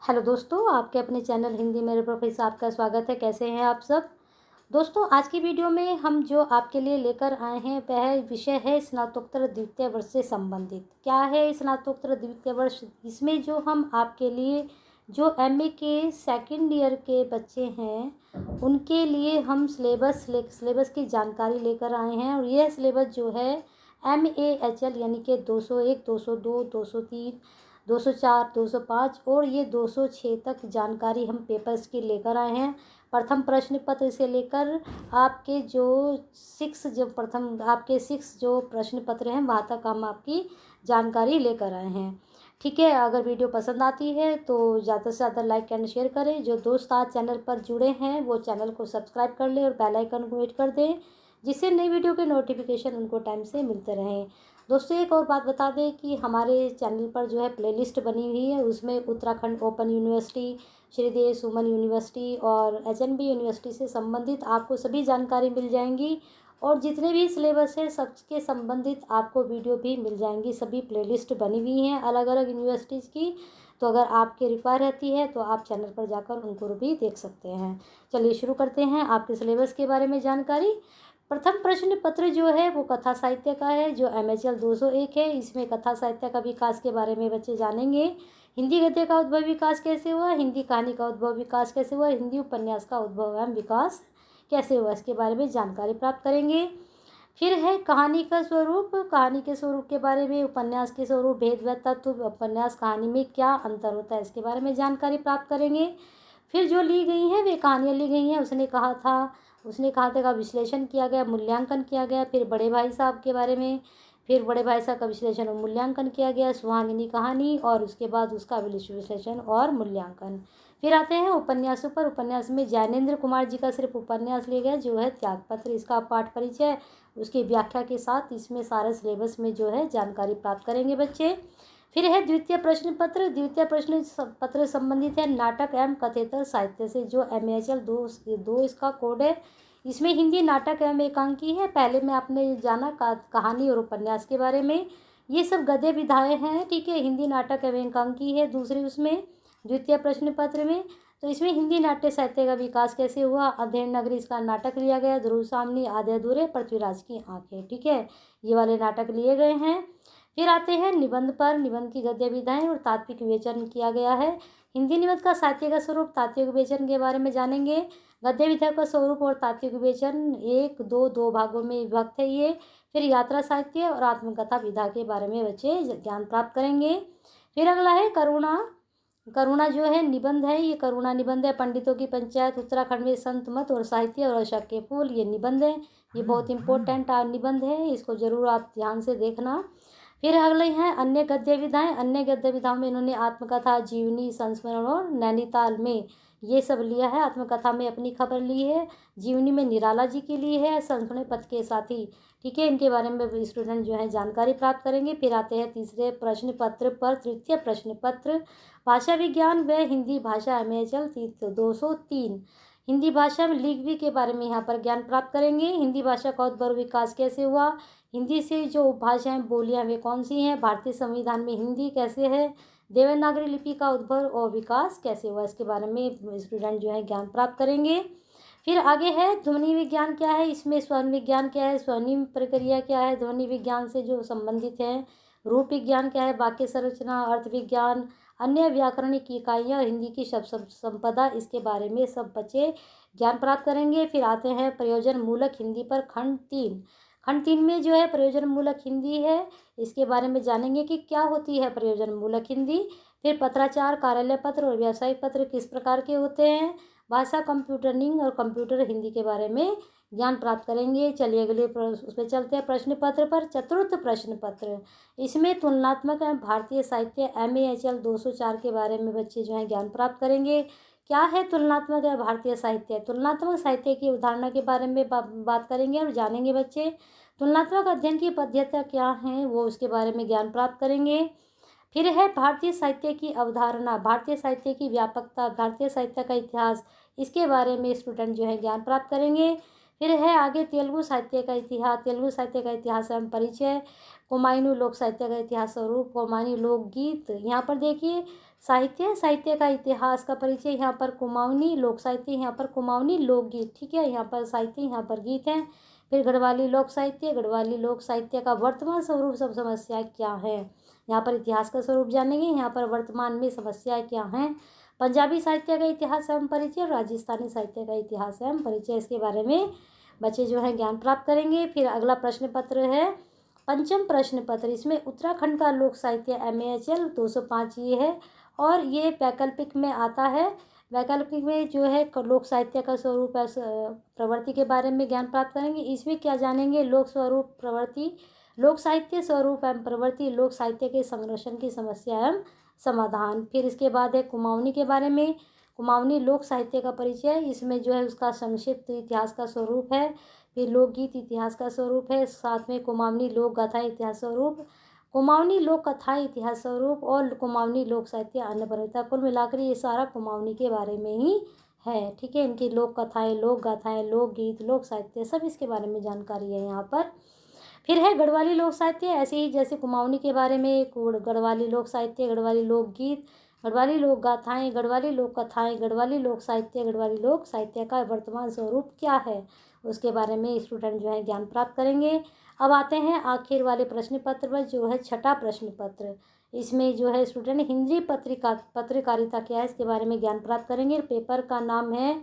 Hello दोस्तों, आपके अपने चैनल हिंदी मेरे प्रोफेसर आपका स्वागत है। कैसे हैं आप सब दोस्तों? आज की वीडियो में हम जो आपके लिए लेकर आए हैं वह विषय है स्नातकोत्तर द्वितीय वर्ष से संबंधित। क्या है स्नातकोत्तर द्वितीय वर्ष? इसमें जो हम आपके लिए जो एमए के सेकंड ईयर के बच्चे हैं उनके लिए हम सिलेबस की जानकारी लेकर आए हैं। और यह सिलेबस जो है MAHL यानी कि 201, 202, 203, 204, 205 और ये 206 तक जानकारी हम पेपर्स की लेकर आए हैं। प्रथम प्रश्न पत्र से लेकर आपके जो सिक्स जो प्रश्न पत्र हैं वहाँ तक हम आपकी जानकारी लेकर आए हैं। ठीक है, अगर वीडियो पसंद आती है तो ज़्यादा से ज़्यादा लाइक एंड शेयर करें। जो दोस्त आज चैनल पर जुड़े हैं वो चैनल को सब्सक्राइब कर लें और बेल आइकन को हिट कर दें, जिससे नई वीडियो के नोटिफिकेशन उनको टाइम से मिलते रहें। दोस्तों एक और बात बता दें कि हमारे चैनल पर जो है प्लेलिस्ट बनी हुई है, उसमें उत्तराखंड ओपन यूनिवर्सिटी, श्रीदेव सुमन यूनिवर्सिटी और HNB यूनिवर्सिटी से संबंधित आपको सभी जानकारी मिल जाएंगी। और जितने भी सिलेबस है सबके संबंधित आपको वीडियो भी मिल जाएंगी। सभी प्लेलिस्ट बनी हुई हैं अलग अलग यूनिवर्सिटीज़ की, तो अगर आपके रिक्वायर रहती है तो आप चैनल पर जाकर उनको भी देख सकते हैं। चलिए शुरू करते हैं आपके सिलेबस के बारे में जानकारी। प्रथम प्रश्न पत्र जो है वो कथा साहित्य का है, जो MHL 201 है। इसमें कथा साहित्य का विकास के बारे में बच्चे जानेंगे। हिंदी गद्य का उद्भव विकास कैसे हुआ, हिंदी कहानी का उद्भव विकास कैसे हुआ, हिंदी उपन्यास का उद्भव एवं विकास कैसे हुआ, इसके बारे में जानकारी प्राप्त करेंगे। फिर है कहानी का स्वरूप, कहानी के स्वरूप के बारे में, उपन्यास के स्वरूप, भेद व तत्व, उपन्यास कहानी में क्या अंतर होता है इसके बारे में जानकारी प्राप्त करेंगे। फिर जो ली गई हैं वे कहानियाँ ली गई हैं, उसने कहा था का विश्लेषण किया गया, मूल्यांकन किया गया। फिर बड़े भाई साहब के बारे में, फिर बड़े भाई साहब का विश्लेषण और मूल्यांकन किया गया, सुहागिनी कहानी, और उसके बाद उसका विश्लेषण और मूल्यांकन। फिर आते हैं उपन्यासों पर। उपन्यास में ज्ञानेंद्र कुमार जी का सिर्फ उपन्यास लिया गया जो है त्यागपत्र। इसका पाठ परिचय उसकी व्याख्या के साथ इसमें सारे सिलेबस में जो है जानकारी प्राप्त करेंगे बच्चे। फिर है द्वितीय प्रश्न पत्र। द्वितीय प्रश्न पत्र संबंधित है नाटक एवं कथेतर साहित्य से, जो MHL 2 इसका कोड है। इसमें हिंदी नाटक एवं एकांकी है। पहले में आपने जाना कहानी और उपन्यास के बारे में, ये सब गद्य विधाएँ हैं। ठीक है, हिंदी नाटक एवं एकांकी है दूसरी उसमें द्वितीय प्रश्न पत्र में। तो इसमें हिंदी नाट्य साहित्य का विकास कैसे हुआ, अध्ययन नगरी इसका नाटक लिया गया, ध्रुव सामनी, आधे अधूरे, पृथ्वीराज की आंखें। ठीक है, ये वाले नाटक लिए गए हैं। फिर आते हैं निबंध पर। निबंध की गद्य विधाएं और तात्विक विवेचन किया गया है। हिंदी निबंध का साहित्य का स्वरूप, तात्विक विवेचन के बारे में जानेंगे। गद्य विधा का स्वरूप और तात्विक विवेचन दो भागों में विभक्त है ये। फिर यात्रा साहित्य और आत्मकथा विधा के बारे में बच्चे ज्ञान प्राप्त करेंगे। फिर अगला है करुणा। करुणा जो है निबंध है, ये करुणा निबंध है। पंडितों की पंचायत, उत्तराखंड में संत मत और साहित्य और अशोक के फूल, ये निबंध है। ये बहुत इंपॉर्टेंट निबंध है, इसको जरूर आप ध्यान से देखना। फिर अगले हैं अन्य गद्य विधाएं। अन्य गद्य विधाओं में इन्होंने आत्मकथा, जीवनी, संस्मरण और नैनीताल में ये सब लिया है। आत्मकथा में अपनी खबर ली है, जीवनी में निराला जी की ली है, संस्मरण पथ के साथी। ठीक है, इनके बारे में स्टूडेंट जो है जानकारी प्राप्त करेंगे। फिर आते हैं तीसरे प्रश्न पत्र पर। तृतीय प्रश्न पत्र भाषा विज्ञान व हिंदी भाषा MHL 203। हिंदी भाषा में लिखवी के बारे में यहाँ पर ज्ञान प्राप्त करेंगे। हिंदी भाषा का उद्भव विकास कैसे हुआ, हिंदी से जो उपभाषाएं बोलियां वे कौन सी हैं, भारतीय संविधान में हिंदी कैसे है, देवनागरी लिपि का उद्भव और विकास कैसे हुआ, इसके बारे में स्टूडेंट जो है ज्ञान प्राप्त करेंगे। फिर आगे है ध्वनि विज्ञान क्या है, इसमें स्वर विज्ञान क्या है, स्वर्णिम प्रक्रिया क्या है, ध्वनि विज्ञान से जो संबंधित है। रूप विज्ञान क्या है, वाक्य संरचना, अर्थ विज्ञान, अन्य व्याकरणिक इकाइयाँ, हिंदी की शब्द संपदा, इसके बारे में सब बच्चे ज्ञान प्राप्त करेंगे। फिर आते हैं प्रयोजन मूलक हिंदी पर खंड 3। खंड 3 में जो है प्रयोजन मूलक हिंदी है, इसके बारे में जानेंगे कि क्या होती है प्रयोजन मूलक हिंदी। फिर पत्राचार, कार्यालय पत्र और व्यावसायिक पत्र किस प्रकार के होते हैं, भाषा कंप्यूटरिंग और कंप्यूटर हिंदी के बारे में ज्ञान प्राप्त करेंगे। चलिए अगले उस पर चलते हैं प्रश्न पत्र पर। चतुर्थ प्रश्न पत्र, इसमें तुलनात्मक भारतीय साहित्य MAHL 204 के बारे में बच्चे जो है ज्ञान प्राप्त करेंगे। क्या है तुलनात्मक भारतीय साहित्य, तुलनात्मक साहित्य की अवधारणा के बारे में बात करेंगे और जानेंगे बच्चे। तुलनात्मक अध्ययन की पद्धतियाँ क्या हैं वो उसके बारे में ज्ञान प्राप्त करेंगे। फिर है भारतीय साहित्य की अवधारणा, भारतीय साहित्य की व्यापकता, भारतीय साहित्य का इतिहास, इसके बारे में स्टूडेंट जो है ज्ञान प्राप्त करेंगे। फिर है आगे तेलुगु साहित्य का इतिहास, तेलुगु साहित्य का इतिहास एवं परिचय, कोमायनी लोक साहित्य का इतिहास स्वरूप, कोमायनी लोकगीत। यहाँ पर देखिए साहित्य, साहित्य का इतिहास का परिचय, यहाँ पर कुमाऊनी लोक साहित्य, यहाँ पर कुमाऊनी लोकगीत, ठीक है, यहाँ पर साहित्य, यहाँ पर गीत हैं। फिर गढ़वाली लोक साहित्य, गढ़वाली लोक साहित्य का वर्तमान स्वरूप, सब समस्याएं क्या है, यहाँ पर इतिहास का स्वरूप जानेंगे, यहाँ पर वर्तमान में समस्याएं क्या हैं। पंजाबी साहित्य का इतिहास एवं परिचय, राजस्थानी साहित्य का इतिहास एवं परिचय, इसके बारे में बच्चे जो है ज्ञान प्राप्त करेंगे। फिर अगला प्रश्न पत्र है पंचम प्रश्न पत्र, इसमें उत्तराखंड का लोक साहित्य MAHL 205 ये है, और ये वैकल्पिक में आता है। वैकल्पिक में जो है लोक साहित्य का स्वरूप प्रवृत्ति के बारे में ज्ञान प्राप्त करेंगे। इसमें क्या जानेंगे, लोक स्वरूप प्रवृत्ति, लोक साहित्य स्वरूप एवं प्रवृत्ति, लोक साहित्य के संरक्षण की समस्या एवं समाधान। फिर इसके बाद है कुमाऊनी के बारे में, कुमाऊनी लोक साहित्य का परिचय, इसमें जो है उसका संक्षिप्त इतिहास का स्वरूप है। फिर लोकगीत इतिहास का स्वरूप है, साथ में कुमाऊनी लोक गाथा इतिहास स्वरूप, कुमाऊनी लोक कथाएँ इतिहास स्वरूप, और कुमाऊनी लोक साहित्य अन्य परंपरा। कुल मिलाकर ये सारा कुमाऊनी के बारे में ही है, ठीक है। इनकी लोक कथाएँ, लोक गाथाएँ, लोकगीत, लोक साहित्य, सब इसके बारे में जानकारी है यहाँ पर। फिर है गढ़वाली लोक साहित्य, ऐसे ही जैसे कुमाऊनी के बारे में गढ़वाली लोक साहित्य, गढ़वाली लोकगीत, गढ़वाली लोक गाथाएँ, गढ़वाली लोक कथाएँ, गढ़वाली लोक साहित्य, गढ़वाली लोक साहित्य का वर्तमान स्वरूप क्या है, उसके बारे में स्टूडेंट जो है ज्ञान प्राप्त करेंगे। अब आते हैं आखिर वाले प्रश्न पत्र पर, जो है छठा प्रश्न पत्र। इसमें जो है स्टूडेंट हिंदी पत्रकारिता क्या है, इसके बारे में ज्ञान प्राप्त करेंगे। पेपर का नाम है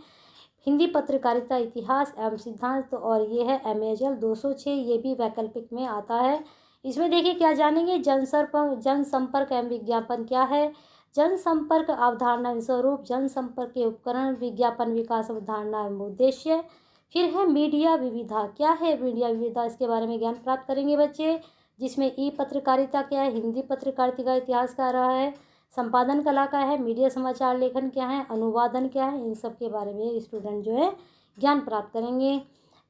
हिंदी पत्रकारिता इतिहास एवं सिद्धांत, और ये है MAHL 206, ये भी वैकल्पिक में आता है। इसमें देखिए क्या जानेंगे, जनसंपर्क एवं विज्ञापन क्या है, जनसंपर्क अवधारणा स्वरूप, जनसंपर्क के उपकरण, विज्ञापन विकास अवधारणा एवं उद्देश्य। फिर है मीडिया विविधा, क्या है मीडिया विविधा, इसके बारे में ज्ञान प्राप्त करेंगे बच्चे। जिसमें पत्रकारिता क्या है, हिंदी पत्रकारिता का इतिहास क्या रहा है, संपादन कला क्या है, मीडिया समाचार लेखन क्या है, अनुवादन क्या है, इन सब के बारे में स्टूडेंट जो है ज्ञान प्राप्त करेंगे।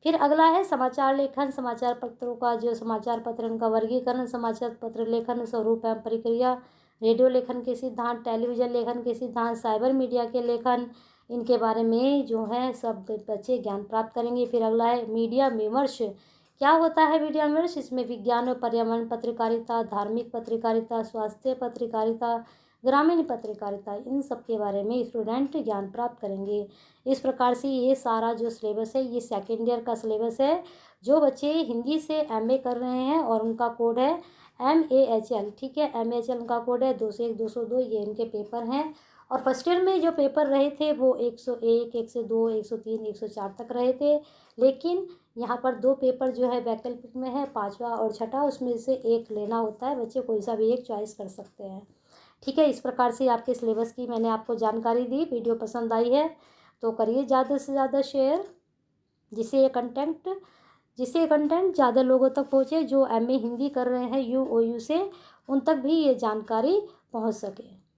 फिर अगला है समाचार लेखन, समाचार पत्रों का जो समाचार पत्र उनका वर्गीकरण, समाचार पत्र लेखन स्वरूप एवं प्रक्रिया, रेडियो लेखन के सिद्धांत, टेलीविज़न लेखन के सिद्धांत, साइबर मीडिया के लेखन, इनके बारे में जो है सब बच्चे ज्ञान प्राप्त करेंगे। फिर अगला है मीडिया विमर्श, क्या होता है मीडिया विमर्श, इसमें विज्ञान और पर्यावरण पत्रकारिता, धार्मिक पत्रकारिता, स्वास्थ्य पत्रकारिता, ग्रामीण पत्रकारिता, इन सब के बारे में स्टूडेंट ज्ञान प्राप्त करेंगे। इस प्रकार से ये सारा जो सिलेबस है, ये सेकेंड ईयर का सिलेबस है। जो बच्चे हिंदी से MA कर रहे हैं और उनका कोड है MAHL, ठीक है, MAHL उनका कोड है 201 202, ये इनके पेपर हैं। और फर्स्ट ईयर में जो पेपर रहे थे वो 101, 102, 103, 104 तक रहे थे, लेकिन यहाँ पर 2 पेपर जो है वैकल्पिक में है, 5वां और 6ठा, उसमें से एक लेना होता है, बच्चे कोई सा भी एक चॉइस कर सकते हैं, ठीक है। इस प्रकार से आपके सिलेबस की मैंने आपको जानकारी दी। वीडियो पसंद आई है तो करिए ज़्यादा से ज़्यादा शेयर, जिससे ये कंटेंट ज़्यादा लोगों तक पहुँचे, जो MA हिंदी कर रहे हैं UOU से, उन तक भी ये जानकारी पहुँच सके।